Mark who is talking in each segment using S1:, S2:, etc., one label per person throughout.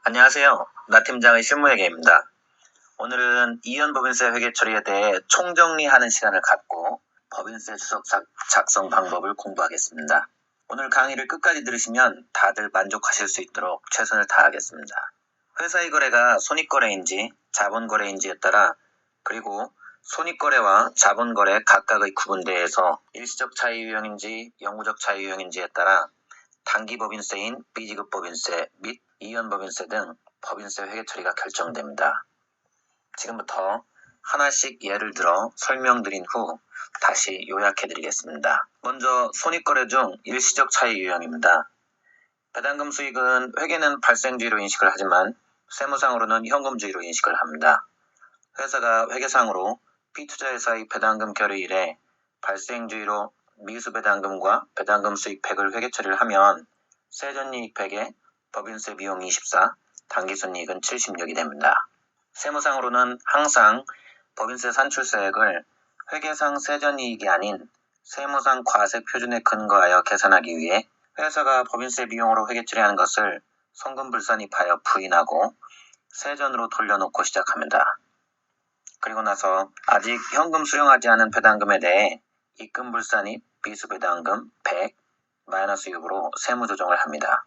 S1: 안녕하세요. 나 팀장의 실무회계입니다. 오늘은 이연법인세 회계 처리에 대해 총정리하는 시간을 갖고 법인세 주석 작성 방법을 공부하겠습니다. 오늘 강의를 끝까지 들으시면 다들 만족하실 수 있도록 최선을 다하겠습니다. 회사의 거래가 손익거래인지 자본거래인지에 따라, 그리고 손익거래와 자본거래 각각의 구분대에서 일시적 차이 유형인지 영구적 차이 유형인지에 따라 단기법인세인 미지급법인세 및 이연법인세 등 법인세 회계 처리가 결정됩니다. 지금부터 하나씩 예를 들어 설명드린 후 다시 요약해드리겠습니다. 먼저 손익거래 중 일시적 차이 유형입니다. 배당금 수익은 회계는 발생주의로 인식을 하지만 세무상으로는 현금주의로 인식을 합니다. 회사가 회계상으로 B투자회사의 배당금 결의일에 발생주의로 미수배당금과 배당금 수익 100을 회계 처리를 하면 세전이익 100에 법인세 비용 24, 당기순이익은 76이 됩니다. 세무상으로는 항상 법인세 산출세액을 회계상 세전이익이 아닌 세무상 과세 표준에 근거하여 계산하기 위해 회사가 법인세 비용으로 회계 처리하는 것을 송금불산입하여 부인하고 세전으로 돌려놓고 시작합니다. 그리고 나서 아직 현금 수령하지 않은 배당금에 대해 입금불산입 미수배당금 100 마이너스 6으로 세무조정을 합니다.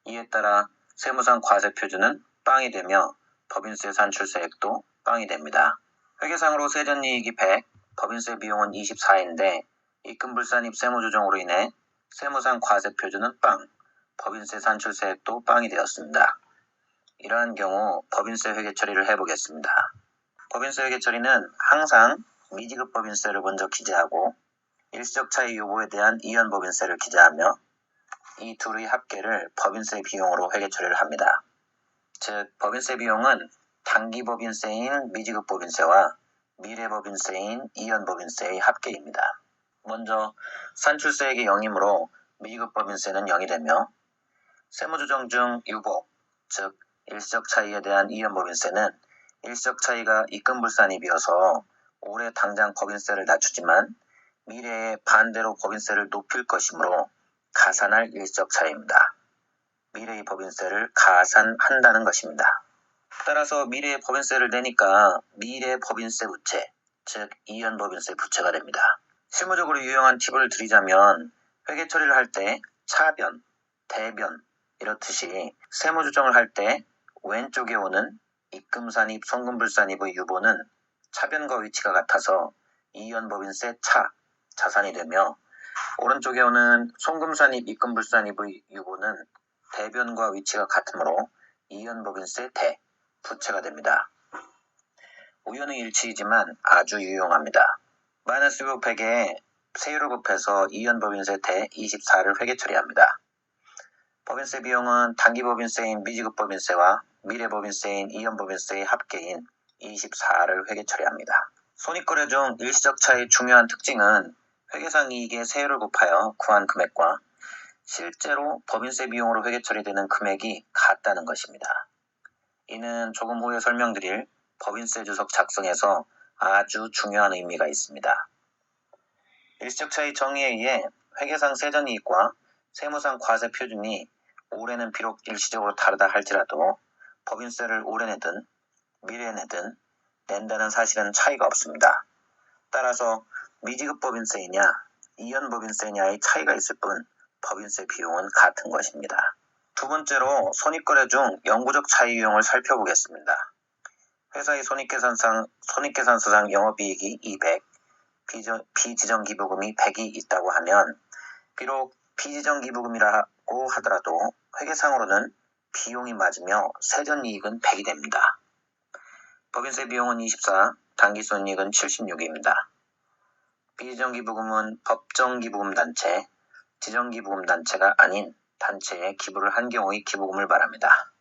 S1: 이에 따라 세무상 과세 표준은 빵이 되며 법인세 산출세액도 빵이 됩니다. 회계상으로 세전이익이 100, 법인세 비용은 24인데 입금불산입 세무조정으로 인해 세무상 과세 표준은 빵, 법인세 산출세액도 빵이 되었습니다. 이러한 경우 법인세 회계 처리를 해보겠습니다. 법인세 회계 처리는 항상 미지급 법인세를 먼저 기재하고 일시적 차이 요구에 대한 이연법인세를 기재하며 이 둘의 합계를 법인세 비용으로 회계 처리를 합니다. 즉, 법인세 비용은 단기법인세인 미지급법인세와 미래법인세인 이연법인세의 합계입니다. 먼저 산출세액이 0이므로 미지급법인세는 0이 되며 세무조정 중 유복, 즉 일시적 차이에 대한 이연법인세는 일시적 차이가 입금불산입이어서 올해 당장 법인세를 낮추지만 미래에 반대로 법인세를 높일 것이므로 가산할 일시적 차이입니다. 미래의 법인세를 가산한다는 것입니다. 따라서 미래의 법인세를 내니까 미래 법인세 부채, 즉 이연법인세 부채가 됩니다. 실무적으로 유용한 팁을 드리자면 회계 처리를 할 때 차변, 대변 이렇듯이 세무조정을 할 때 왼쪽에 오는 입금산입, 송금불산입의 유보는 차변과 위치가 같아서 이연법인세 차, 자산이 되며 오른쪽에 오는 송금산입, 입금불산입의 유보는 대변과 위치가 같으므로 이연법인세 대, 부채가 됩니다. 우연의 일치이지만 아주 유용합니다. 마이너스 100에 세율을 곱해서 이연법인세 대 24를 회계 처리합니다. 법인세 비용은 단기법인세인 미지급법인세와 미래법인세인 이연법인세의 합계인 24를 회계 처리합니다. 손익거래 중 일시적 차이의 중요한 특징은 회계상 이익의 세율을 곱하여 구한 금액과 실제로 법인세 비용으로 회계 처리되는 금액이 같다는 것입니다. 이는 조금 후에 설명드릴 법인세 주석 작성에서 아주 중요한 의미가 있습니다. 일시적 차이 정의에 의해 회계상 세전이익과 세무상 과세 표준이 올해는 비록 일시적으로 다르다 할지라도 법인세를 올해 내든 미래에 내든 낸다는 사실은 차이가 없습니다. 따라서 미지급법인세이냐 이연법인세냐의 차이가 있을 뿐 법인세 비용은 같은 것입니다. 두 번째로 손익거래 중 영구적 차이 유형을 살펴보겠습니다. 회사의 손익계산서상 영업이익이 200, 비지정기부금이 100이 있다고 하면 비록 비지정기부금이라고 하더라도 회계상으로는 비용이 맞으며 세전이익은 100이 됩니다. 법인세 비용은 24, 당기순이익은 76입니다. 비지정기부금은 법정기부금단체, 지정기부금단체가 아닌 단체에 기부를 한 경우의 기부금을 말합니다.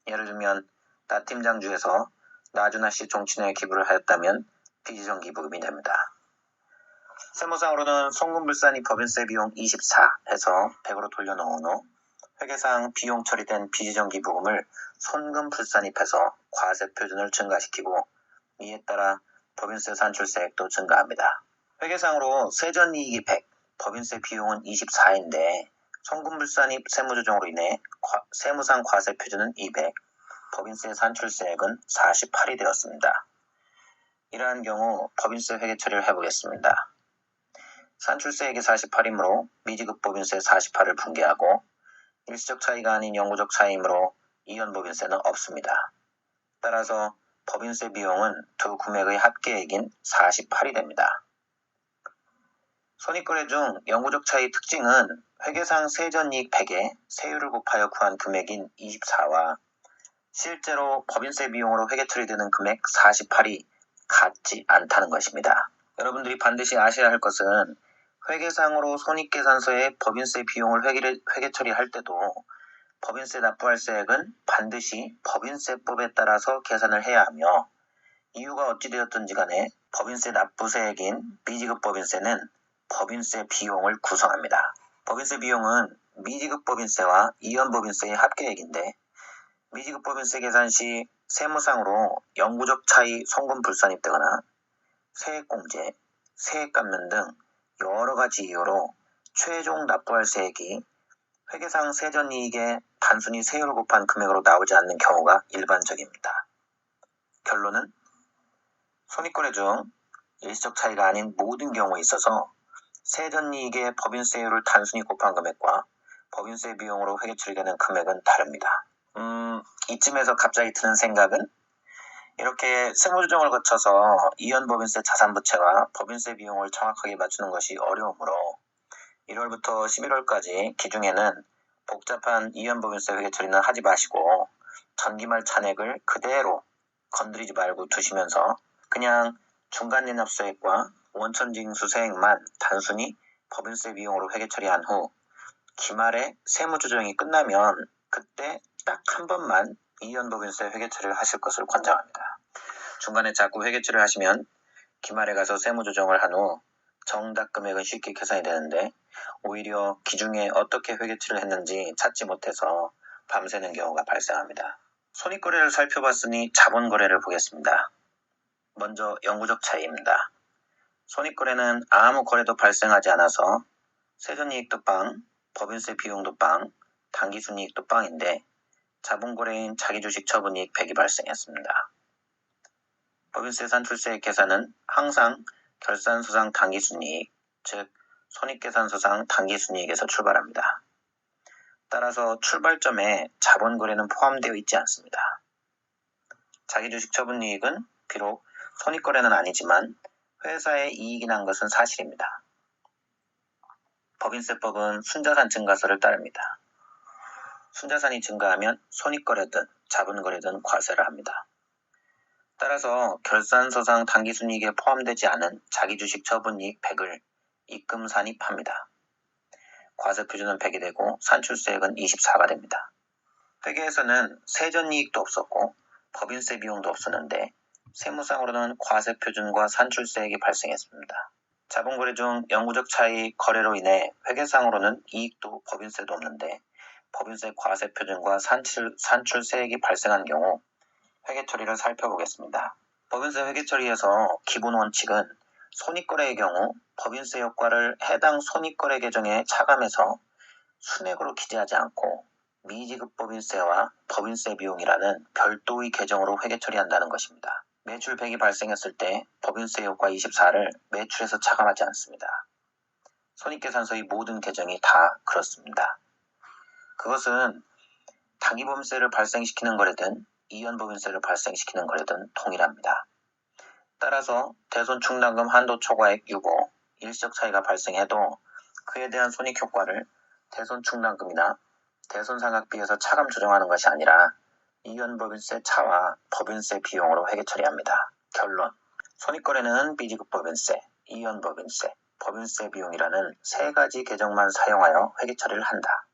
S1: 예를 들면 나 팀장 중에서 나준하씨 종친회에 기부를 하였다면 비지정기부금이 됩니다. 세무상으로는 송금불산입 법인세 비용 24 해서 100으로 돌려놓은 후 회계상 비용 처리된 비지정기부금을 손금불산입해서 과세 표준을 증가시키고 이에 따라 법인세 산출세액도 증가합니다. 회계상으로 세전이익이 100, 법인세 비용은 24인데 송금불산입 세무조정으로 인해 세무상 과세 표준은 200, 법인세 산출세액은 48이 되었습니다. 이러한 경우 법인세 회계 처리를 해보겠습니다. 산출세액이 48이므로 미지급 법인세 48을 분개하고 일시적 차이가 아닌 영구적 차이이므로 이연법인세는 없습니다. 따라서 법인세 비용은 두 금액의 합계액인 48이 됩니다. 손익거래 중 영구적 차이 특징은 회계상 세전이익 100에 세율을 곱하여 구한 금액인 24와 실제로 법인세 비용으로 회계 처리되는 금액 48이 같지 않다는 것입니다. 여러분들이 반드시 아셔야 할 것은 회계상으로 손익계산서에 법인세 비용을 회계 처리할 때도 법인세 납부할 세액은 반드시 법인세법에 따라서 계산을 해야 하며 이유가 어찌되었든지 간에 법인세 납부세액인 미지급 법인세는 법인세 비용을 구성합니다. 법인세 비용은 미지급 법인세와 이연법인세의 합계액인데 미지급 법인세 계산 시 세무상으로 영구적 차이 송금불산입되거나 세액공제, 세액감면 등 여러 가지 이유로 최종 납부할 세액이 회계상 세전이익에 단순히 세율을 곱한 금액으로 나오지 않는 경우가 일반적입니다. 결론은 손익거래 중 일시적 차이가 아닌 모든 경우에 있어서 세전이익의 법인세율을 단순히 곱한 금액과 법인세 비용으로 회계 처리되는 금액은 다릅니다. 이쯤에서 갑자기 드는 생각은 이렇게 세무조정을 거쳐서 이연법인세 자산부채와 법인세 비용을 정확하게 맞추는 것이 어려우므로 1월부터 11월까지 기중에는 복잡한 이연법인세 회계 처리는 하지 마시고 전기말 잔액을 그대로 건드리지 말고 두시면서 그냥 중간연납소액과 원천징수세액만 단순히 법인세 비용으로 회계 처리한 후 기말에 세무조정이 끝나면 그때 딱 한 번만 이연법인세 회계 처리를 하실 것을 권장합니다. 중간에 자꾸 회계 처리를 하시면 기말에 가서 세무조정을 한 후 정답 금액은 쉽게 계산이 되는데 오히려 기중에 어떻게 회계 처리를 했는지 찾지 못해서 밤새는 경우가 발생합니다. 손익거래를 살펴봤으니 자본거래를 보겠습니다. 먼저 영구적 차이입니다. 손익거래는 아무 거래도 발생하지 않아서 세전이익도 빵, 법인세 비용도 빵, 당기순이익도 빵인데 자본거래인 자기주식 처분이익 100이 발생했습니다. 법인세 산출세액 계산은 항상 결산서상 당기순이익, 즉 손익계산서상 당기순이익에서 출발합니다. 따라서 출발점에 자본거래는 포함되어 있지 않습니다. 자기주식 처분이익은 비록 손익거래는 아니지만 회사에 이익이 난 것은 사실입니다. 법인세법은 순자산 증가세를 따릅니다. 순자산이 증가하면 손익거래든 자본거래든 과세를 합니다. 따라서 결산서상 당기순이익에 포함되지 않은 자기주식 처분이익 100을 입금 산입합니다. 과세 표준은 100이 되고 산출세액은 24가 됩니다. 회계에서는 세전이익도 없었고 법인세 비용도 없었는데 세무상으로는 과세 표준과 산출세액이 발생했습니다. 자본거래 중 영구적 차이 거래로 인해 회계상으로는 이익도 법인세도 없는데 법인세 과세 표준과 산출세액이 발생한 경우 회계 처리를 살펴보겠습니다. 법인세 회계 처리에서 기본 원칙은 손익거래의 경우 법인세 효과를 해당 손익거래 계정에 차감해서 순액으로 기재하지 않고 미지급 법인세와 법인세 비용이라는 별도의 계정으로 회계 처리한다는 것입니다. 매출 100이 발생했을 때 법인세 효과 24를 매출에서 차감하지 않습니다. 손익계산서의 모든 계정이 다 그렇습니다. 그것은 당기법인세를 발생시키는 거래든 이연법인세를 발생시키는 거래든 동일합니다. 따라서 대손충당금 한도 초과액 유고, 일시적 차이가 발생해도 그에 대한 손익효과를 대손충당금이나 대손상각비에서 차감 조정하는 것이 아니라 이연법인세 차와 법인세 비용으로 회계 처리합니다. 결론, 손익거래는 미지급 법인세, 이연법인세, 법인세 비용이라는 세 가지 계정만 사용하여 회계 처리를 한다.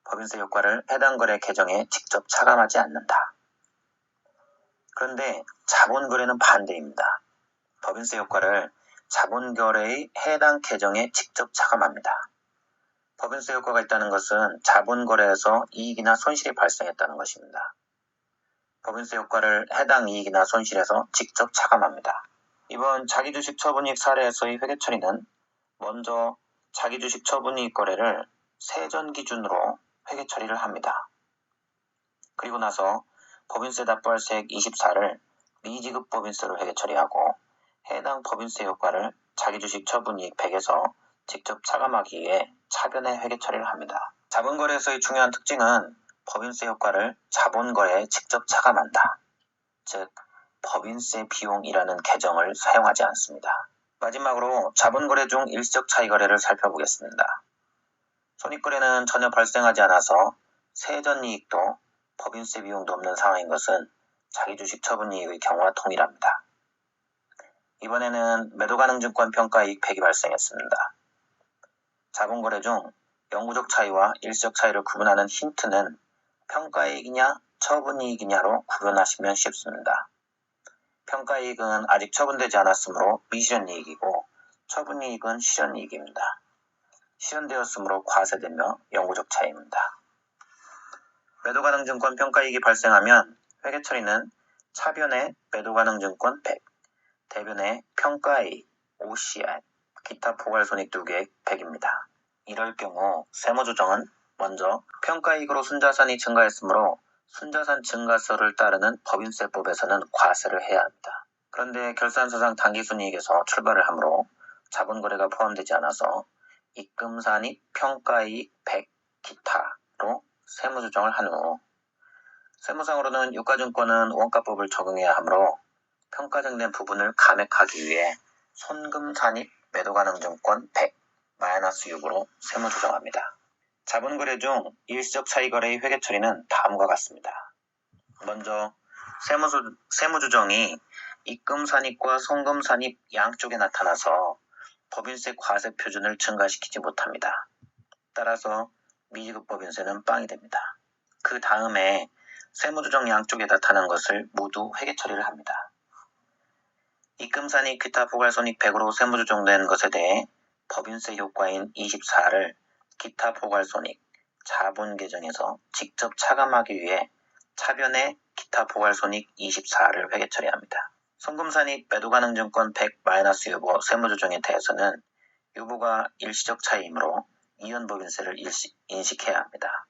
S1: 법인세 효과를 해당 거래 계정에 직접 차감하지 않는다. 그런데 자본거래는 반대입니다. 법인세 효과를 자본거래의 해당 계정에 직접 차감합니다. 법인세 효과가 있다는 것은 자본거래에서 이익이나 손실이 발생했다는 것입니다. 법인세 효과를 해당 이익이나 손실에서 직접 차감합니다. 이번 자기주식 처분이익 사례에서의 회계 처리는 먼저 자기주식 처분이익 거래를 세전 기준으로 회계 처리를 합니다. 그리고 나서 법인세 납부할세액 24를 미지급 법인세로 회계 처리하고 해당 법인세 효과를 자기주식 처분이익 100에서 직접 차감하기 위해 차변에 회계 처리를 합니다. 자본거래에서의 중요한 특징은 법인세 효과를 자본거래에 직접 차감한다. 즉, 법인세 비용이라는 개정을 사용하지 않습니다. 마지막으로 자본거래 중 일시적 차익거래를 살펴보겠습니다. 손익거래는 전혀 발생하지 않아서 세전이익도 법인세 비용도 없는 상황인 것은 자기주식 처분이익의 경우와 동일합니다. 이번에는 매도가능증권 평가이익 100이 발생했습니다. 자본거래 중 영구적 차이와 일시적 차이를 구분하는 힌트는 평가이익이냐 처분이익이냐로 구분하시면 쉽습니다. 평가이익은 아직 처분되지 않았으므로 미실현이익이고 처분이익은 실현이익입니다. 실현되었으므로 과세되며 영구적 차이입니다. 매도가능증권 평가이익이 발생하면 회계처리는 차변에 매도가능증권 100, 대변에 평가이익, OCI, 기타 포괄손익 2개 100입니다. 이럴 경우 세무조정은 먼저 평가이익으로 순자산이 증가했으므로 순자산 증가세를 따르는 법인세법에서는 과세를 해야 합니다. 그런데 결산서상 당기순이익에서 출발을 하므로 자본거래가 포함되지 않아서 입금산입 평가이익 100 기타로 세무조정을 한 후 세무상으로는 유가증권은 원가법을 적용해야 하므로 평가증된 부분을 감액하기 위해 손금산입 매도가능증권 100 마이너스 6으로 세무조정합니다. 자본거래 중 일시적 차익거래의 회계처리는 다음과 같습니다. 먼저 세무조정이 입금산입과 송금산입 양쪽에 나타나서 법인세 과세 표준을 증가시키지 못합니다. 따라서 미지급 법인세는 빵이 됩니다. 그 다음에 세무조정 양쪽에 나타난 것을 모두 회계처리를 합니다. 입금산입 기타 포괄손익 100으로 세무조정된 것에 대해 법인세 효과인 24를 기타 포괄손익 자본계정에서 직접 차감하기 위해 차변에 기타 포괄손익 24를 회계처리합니다. 송금산입 매도가능증권 100-유보 세무조정에 대해서는 유보가 일시적 차이이므로 이연법인세를 인식해야 합니다.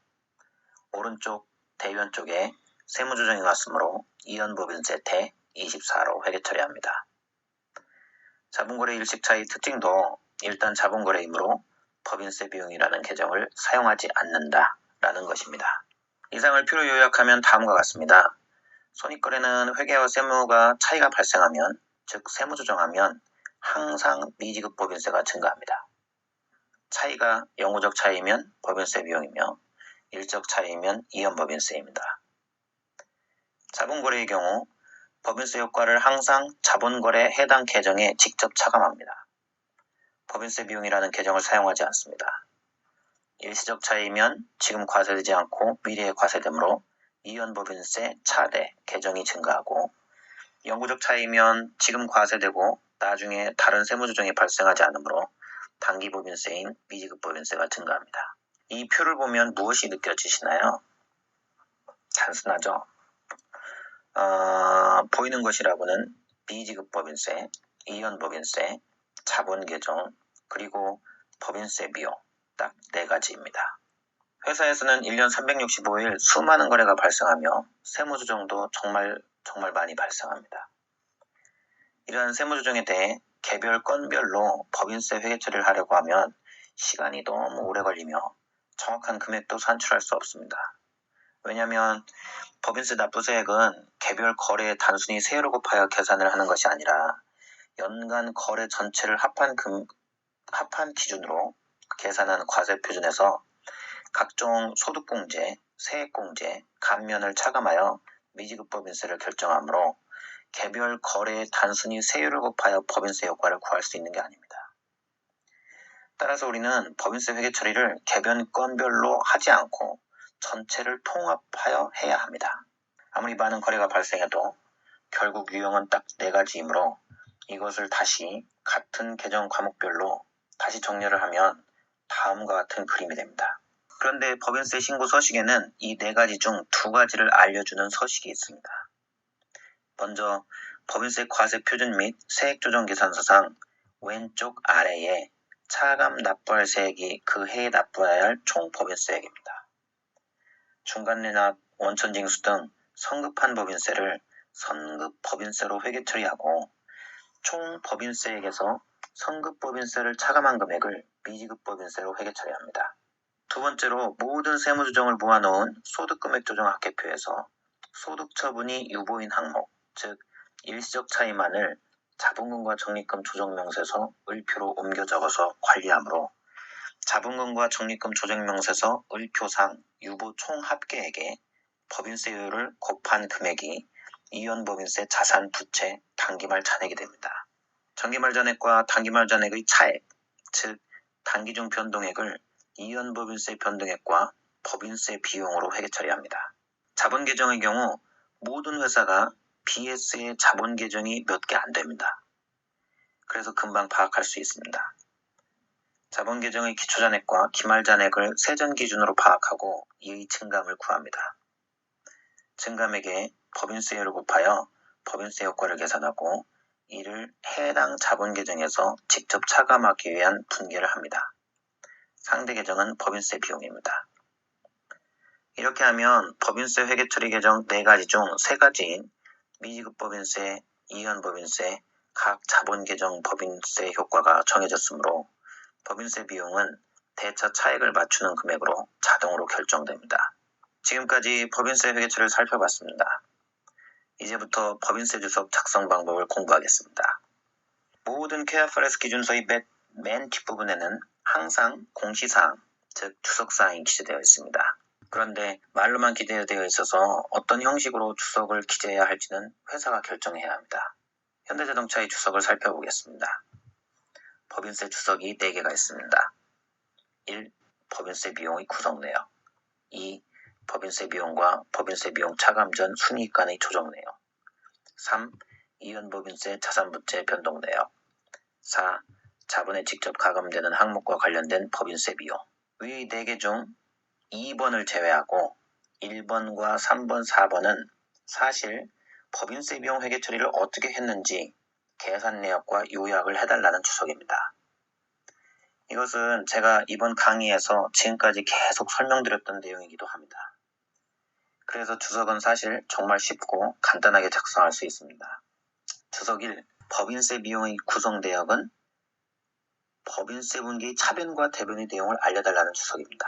S1: 오른쪽 대변 쪽에 세무조정이 왔으므로 이연법인세 대 24로 회계처리합니다. 자본거래 일식차이 특징도 일단 자본거래이므로 법인세 비용이라는 개정을 사용하지 않는다라는 것입니다. 이상을 표로 요약하면 다음과 같습니다. 손익거래는 회계와 세무가 차이가 발생하면, 즉 세무조정하면 항상 미지급 법인세가 증가합니다. 차이가 영구적 차이면 법인세 비용이며 일적 차이면 이연법인세입니다. 자본거래의 경우 법인세 효과를 항상 자본거래 해당 계정에 직접 차감합니다. 법인세 비용이라는 계정을 사용하지 않습니다. 일시적 차이면 지금 과세되지 않고 미래에 과세되므로 이연법인세 차대 계정이 증가하고, 영구적 차이면 지금 과세되고 나중에 다른 세무조정이 발생하지 않으므로 단기법인세인 미지급법인세가 증가합니다. 이 표를 보면 무엇이 느껴지시나요? 단순하죠? 보이는 것이라고는 미지급법인세, 이연법인세, 자본계정, 그리고 법인세 비용 딱 4가지입니다. 회사에서는 1년 365일 수많은 거래가 발생하며 세무조정도 정말 많이 발생합니다. 이러한 세무조정에 대해 개별 건별로 법인세 회계처리를 하려고 하면 시간이 너무 오래 걸리며 정확한 금액도 산출할 수 없습니다. 왜냐하면 법인세 납부세액은 개별 거래에 단순히 세율을 곱하여 계산을 하는 것이 아니라 연간 거래 전체를 합한 기준으로 계산한 과세 표준에서 각종 소득공제, 세액공제, 감면을 차감하여 미지급 법인세를 결정하므로 개별 거래에 단순히 세율을 곱하여 법인세 효과를 구할 수 있는 게 아닙니다. 따라서 우리는 법인세 회계 처리를 개별 건별로 하지 않고 전체를 통합하여 해야 합니다. 아무리 많은 거래가 발생해도 결국 유형은 딱 4가지이므로 이것을 다시 같은 계정 과목별로 다시 정렬을 하면 다음과 같은 그림이 됩니다. 그런데 법인세 신고 서식에는 이 4가지 중 2가지를 알려주는 서식이 있습니다. 먼저 법인세 과세 표준 및 세액조정 계산서상 왼쪽 아래에 차감 납부할 세액이 그 해에 납부해야 할 총 법인세액입니다. 중간내납, 원천징수 등 성급한 법인세를 선급 법인세로 회계 처리하고 총 법인세액에서 선급 법인세를 차감한 금액을 미지급 법인세로 회계 처리합니다. 두 번째로 모든 세무조정을 모아놓은 소득금액조정합계표에서 소득처분이 유보인 항목, 즉 일시적 차이만을 자본금과 적립금 조정명세서 을표로 옮겨 적어서 관리하므로 자본금과 적립금 조정명세서 을표상 유보 총 합계액에 법인세율을 곱한 금액이 이연법인세 자산 부채 단기말 잔액이 됩니다. 정기말 잔액과 단기말 잔액의 차액, 즉 단기 중 변동액을 이연법인세 변동액과 법인세 비용으로 회계 처리합니다. 자본 계정의 경우 모든 회사가 BS의 자본 계정이 몇 개 안 됩니다. 그래서 금방 파악할 수 있습니다. 자본 계정의 기초 잔액과 기말 잔액을 세전 기준으로 파악하고 이의 증감을 구합니다. 증감액에 법인세율을 곱하여 법인세 효과를 계산하고 이를 해당 자본 계정에서 직접 차감하기 위한 분계를 합니다. 상대 계정은 법인세 비용입니다. 이렇게 하면 법인세 회계 처리 계정 4가지 중 3가지인 미지급 법인세, 이연 법인세, 각 자본 계정 법인세 효과가 정해졌으므로 법인세 비용은 대차 차액을 맞추는 금액으로 자동으로 결정됩니다. 지금까지 법인세 회계 처리를 살펴봤습니다. 이제부터 법인세 주석 작성 방법을 공부하겠습니다. 모든 KFRS 기준서의 맨 뒷부분에는 항상 공시사항, 즉 주석사항이 기재되어 있습니다. 그런데 말로만 기재되어 있어서 어떤 형식으로 주석을 기재해야 할지는 회사가 결정해야 합니다. 현대자동차의 주석을 살펴보겠습니다. 법인세 주석이 4개가 있습니다. 1. 법인세 비용의 구성 내역. 2. 법인세 비용과 법인세 비용 차감 전 순이익 간의 조정 내역. 3. 이연법인세 자산부채 변동 내역. 4. 자본에 직접 가감되는 항목과 관련된 법인세 비용. 위 4개 중 2번을 제외하고 1번과 3번, 4번은 사실 법인세 비용 회계 처리를 어떻게 했는지 계산 내역과 요약을 해달라는 주석입니다. 이것은 제가 이번 강의에서 지금까지 계속 설명드렸던 내용이기도 합니다. 그래서 주석은 사실 정말 쉽고 간단하게 작성할 수 있습니다. 주석 1. 법인세 비용의 구성 내역은 법인세 분기의 차변과 대변의 내용을 알려달라는 주석입니다.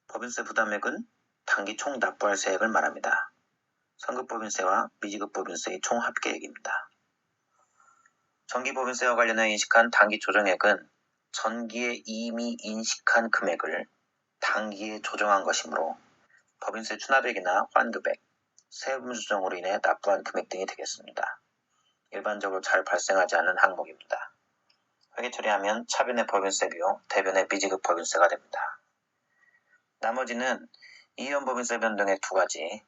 S1: 법인세 부담액은 단기 총 납부할 세액을 말합니다. 선급법인세와 미지급법인세의 총 합계액입니다. 전기법인세와 관련해 인식한 단기 조정액은 전기에 이미 인식한 금액을 단기에 조정한 것이므로 법인세 추납액이나 환급액, 세무조정으로 인해 납부한 금액 등이 되겠습니다. 일반적으로 잘 발생하지 않은 항목입니다. 회계 처리하면 차변의 법인세 비용, 대변의 미지급 법인세가 됩니다. 나머지는 이연법인세 변동액 2가지,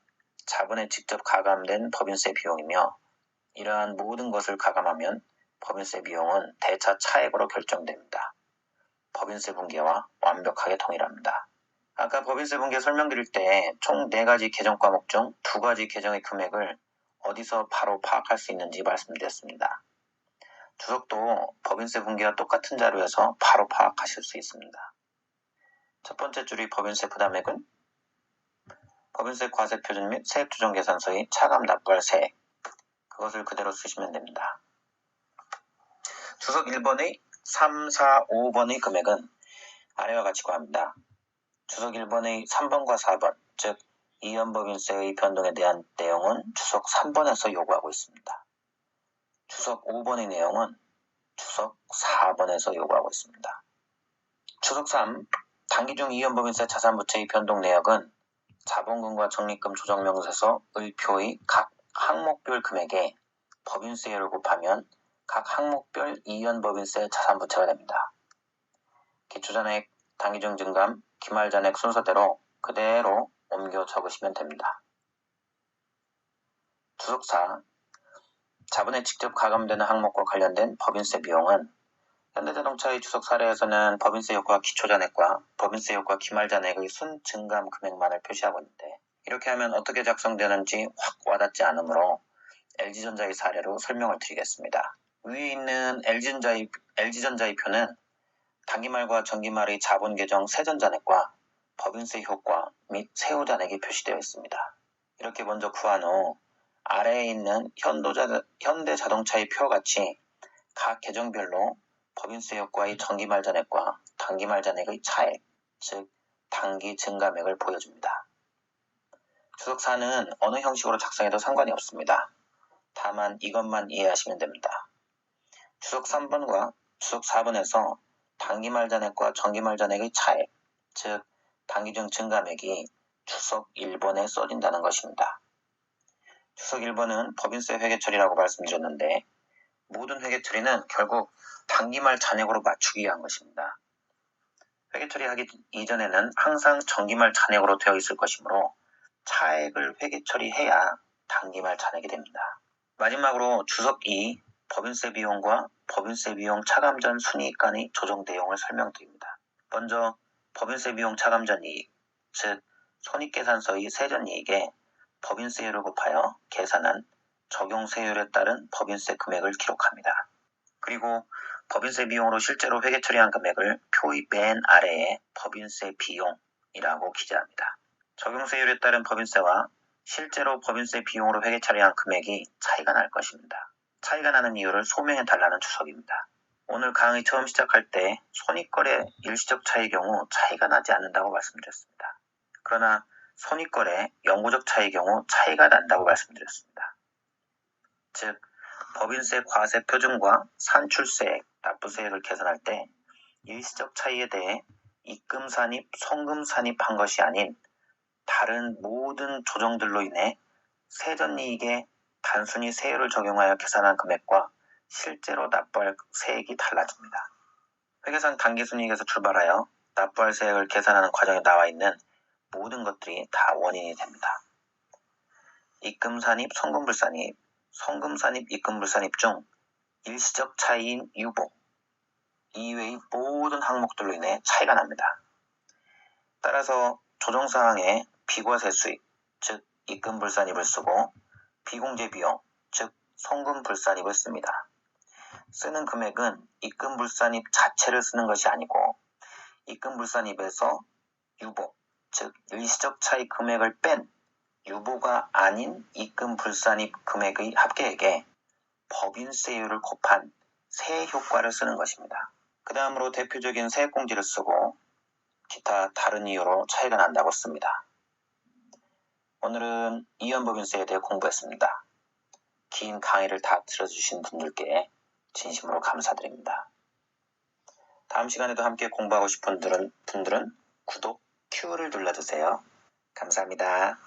S1: 자본에 직접 가감된 법인세 비용이며 이러한 모든 것을 가감하면 법인세 비용은 대차 차액으로 결정됩니다. 법인세 분계와 완벽하게 동일합니다. 아까 법인세 분계 설명드릴 때 총 4가지 계정 과목 중 2가지 계정의 금액을 어디서 바로 파악할 수 있는지 말씀드렸습니다. 주석도 법인세 분계와 똑같은 자료에서 바로 파악하실 수 있습니다. 첫 번째 줄이 법인세 부담액은 법인세 과세표준 및 세액조정계산서의 차감 납부할 세액, 그것을 그대로 쓰시면 됩니다. 주석 1번의 3, 4, 5번의 금액은 아래와 같이 구합니다. 주석 1번의 3번과 4번, 즉 이연법인세의 변동에 대한 내용은 주석 3번에서 요구하고 있습니다. 주석 5번의 내용은 주석 4번에서 요구하고 있습니다. 주석 3, 단기 중 이연법인세 자산부채의 변동 내역은 자본금과 적립금 조정명세서 을표의 각 항목별 금액에 법인세율을 곱하면 각 항목별 이연법인세 자산부채가 됩니다. 기초잔액, 단기 중 증감, 기말잔액 순서대로 그대로 옮겨 적으시면 됩니다. 주석 4, 자본에 직접 가감되는 항목과 관련된 법인세 비용은 현대자동차의 주석 사례에서는 법인세 효과 기초잔액과 법인세 효과 기말잔액의 순 증감 금액만을 표시하고 있는데 이렇게 하면 어떻게 작성되는지 확 와닿지 않으므로 LG전자의 사례로 설명을 드리겠습니다. 위에 있는 LG전자의 표는 단기말과 정기말의 자본 계정 세전잔액과 법인세 효과 및 세후잔액이 표시되어 있습니다. 이렇게 먼저 구한 후 아래에 있는 현대자동차의 표와 같이 각 계정별로 법인세 효과의 정기말 잔액과 단기말 잔액의 차액, 즉 단기 증감액을 보여줍니다. 추석사는 어느 형식으로 작성해도 상관이 없습니다. 다만 이것만 이해하시면 됩니다. 추석 3번과 추석 4번에서 단기말 잔액과 정기말 잔액의 차액, 즉 단기중 증감액이 추석 1번에 써진다는 것입니다. 추석 1번은 법인세 회계처리라고 말씀드렸는데 모든 회계처리는 결국 단기말 잔액으로 맞추기 위한 것입니다. 회계처리하기 이전에는 항상 정기말 잔액으로 되어 있을 것이므로 차액을 회계처리해야 단기말 잔액이 됩니다. 마지막으로 추석 2 법인세 비용과 법인세 비용 차감 전 순이익 간의 조정 내용을 설명드립니다. 먼저 법인세 비용 차감 전 이익, 즉 손익계산서의 세전이익에 법인세율을 곱하여 계산한 적용세율에 따른 법인세 금액을 기록합니다. 그리고 법인세 비용으로 실제로 회계처리한 금액을 표의 맨 아래에 법인세 비용이라고 기재합니다. 적용세율에 따른 법인세와 실제로 법인세 비용으로 회계처리한 금액이 차이가 날 것입니다. 차이가 나는 이유를 소명해 달라는 주석입니다. 오늘 강의 처음 시작할 때 손익거래 일시적 차이의 경우 차이가 나지 않는다고 말씀드렸습니다. 그러나 손익거래 영구적 차이의 경우 차이가 난다고 말씀드렸습니다. 즉 법인세 과세 표준과 산출세액, 납부세액을 계산할 때 일시적 차이에 대해 입금 산입, 송금 산입한 것이 아닌 다른 모든 조정들로 인해 세전이익에 단순히 세율을 적용하여 계산한 금액과 실제로 납부할 세액이 달라집니다. 회계상 단기순이익에서 출발하여 납부할 세액을 계산하는 과정에 나와 있는 모든 것들이 다 원인이 됩니다. 입금산입, 송금불산입, 송금산입, 입금불산입 중 일시적 차이인 유보 이외의 모든 항목들로 인해 차이가 납니다. 따라서 조정사항에 비과세 수익, 즉 입금불산입을 쓰고 비공제비용, 즉 송금불산입을 씁니다. 쓰는 금액은 입금불산입 자체를 쓰는 것이 아니고 입금불산입에서 유보, 즉 일시적 차이 금액을 뺀 유보가 아닌 입금불산입 금액의 합계액에 법인세율을 곱한 세효과를 쓰는 것입니다. 그 다음으로 대표적인 세액공지를 쓰고 기타 다른 이유로 차이가 난다고 씁니다. 오늘은 이연법인세에 대해 공부했습니다. 긴 강의를 다 들어주신 분들께 진심으로 감사드립니다. 다음 시간에도 함께 공부하고 싶은 분들은 구독, Q를 눌러주세요. 감사합니다.